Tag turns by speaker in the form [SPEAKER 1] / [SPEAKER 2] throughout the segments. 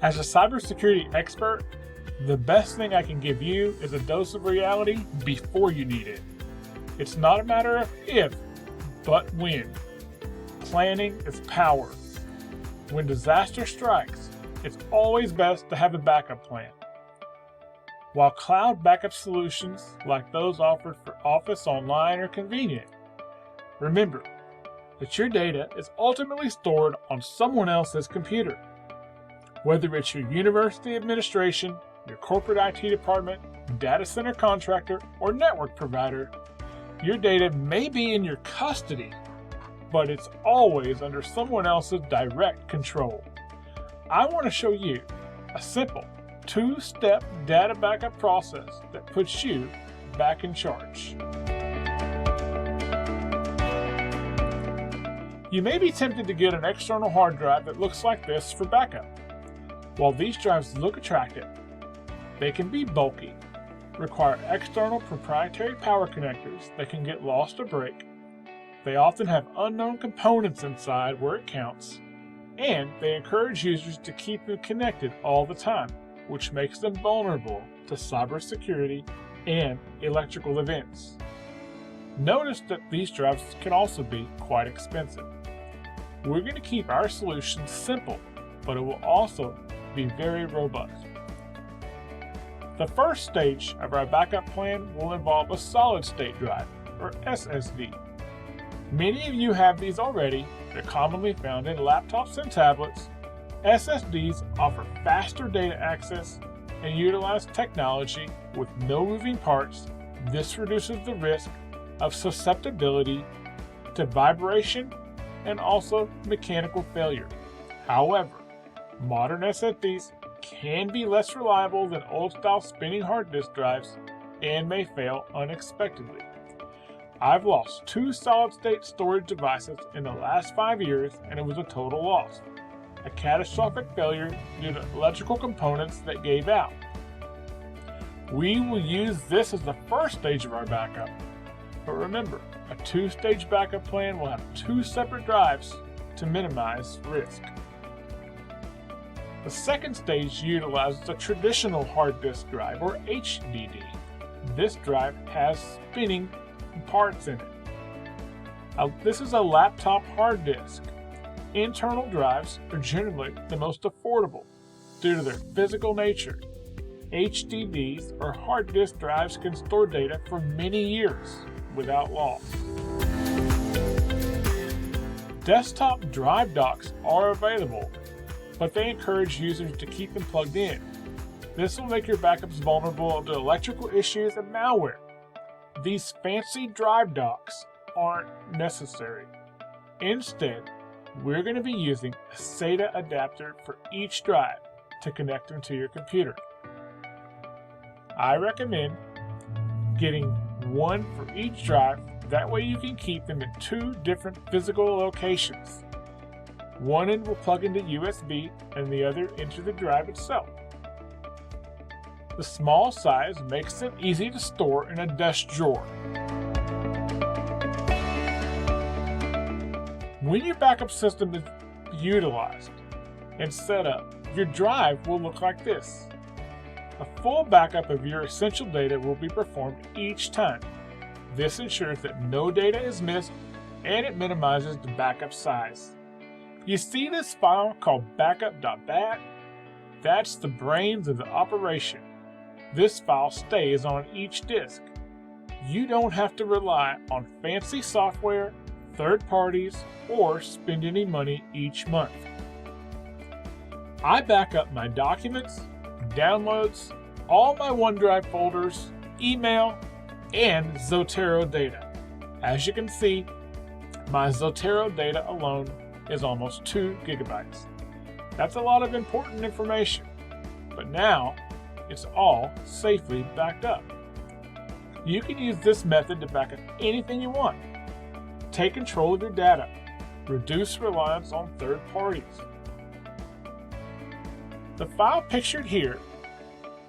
[SPEAKER 1] As a cybersecurity expert, the best thing I can give you is a dose of reality before you need it. It's not a matter of if, but when. Planning is power. When disaster strikes, it's always best to have a backup plan. While cloud backup solutions like those offered for Office Online are convenient, remember that your data is ultimately stored on someone else's computer. Whether it's your university administration, your corporate IT department, data center contractor, or network provider, your data may be in your custody, but it's always under someone else's direct control. I want to show you a simple two-step data backup process that puts you back in charge. You may be tempted to get an external hard drive that looks like this for backup. While these drives look attractive, they can be bulky, require external proprietary power connectors that can get lost or break. They often have unknown components inside where it counts, and they encourage users to keep them connected all the time, which makes them vulnerable to cybersecurity and electrical events. Notice that these drives can also be quite expensive. We're going to keep our solution simple, but it will also be very robust. The first stage of our backup plan will involve a solid-state drive, or SSD. Many of you have these already. They're commonly found in laptops and tablets. SSDs offer faster data access and utilize technology with no moving parts. This reduces the risk of susceptibility to vibration and also mechanical failure. However, modern SSDs can be less reliable than old-style spinning hard disk drives and may fail unexpectedly. I've lost 2 solid-state storage devices in the last 5 years, and it was a total loss. A catastrophic failure due to electrical components that gave out. We will use this as the first stage of our backup. But remember, a 2-stage backup plan will have 2 separate drives to minimize risk. The second stage utilizes a traditional hard disk drive, or HDD. This drive has spinning parts in it. This is a laptop hard disk. Internal drives are generally the most affordable due to their physical nature. HDDs, or hard disk drives, can store data for many years without loss. Desktop drive docks are available, but they encourage users to keep them plugged in. This will make your backups vulnerable to electrical issues and malware. These fancy drive docks aren't necessary. Instead, we're going to be using a SATA adapter for each drive to connect them to your computer. I recommend getting one for each drive. That way you can keep them in 2 different physical locations. One end will plug into USB and the other into the drive itself. The small size makes them easy to store in a desk drawer. When your backup system is utilized and set up, your drive will look like this. A full backup of your essential data will be performed each time. This ensures that no data is missed and it minimizes the backup size. You see this file called backup.bat? That's the brains of the operation. This file stays on each disk. You don't have to rely on fancy software, third parties, or spend any money each month. I back up my documents, downloads, all my OneDrive folders, email, and Zotero data. As you can see, my Zotero data alone is almost 2 gigabytes. That's a lot of important information, but now it's all safely backed up. You can use this method to back up anything you want. Take control of your data. Reduce reliance on third parties. The file pictured here,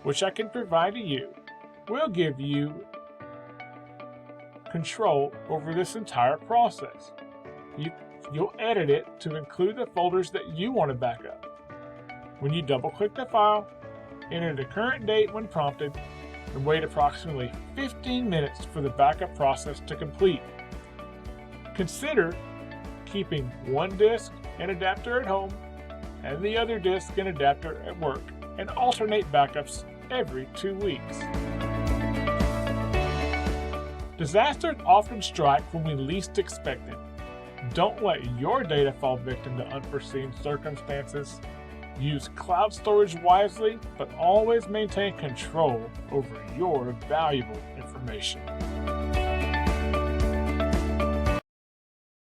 [SPEAKER 1] which I can provide to you, will give you control over this entire process. You'll edit it to include the folders that you want to back up. When you double-click the file, enter the current date when prompted, and wait approximately 15 minutes for the backup process to complete. Consider keeping one disk and adapter at home and the other disk and adapter at work, and alternate backups every 2 weeks. Disasters often strike when we least expect it. Don't let your data fall victim to unforeseen circumstances. Use cloud storage wisely, but always maintain control over your valuable information.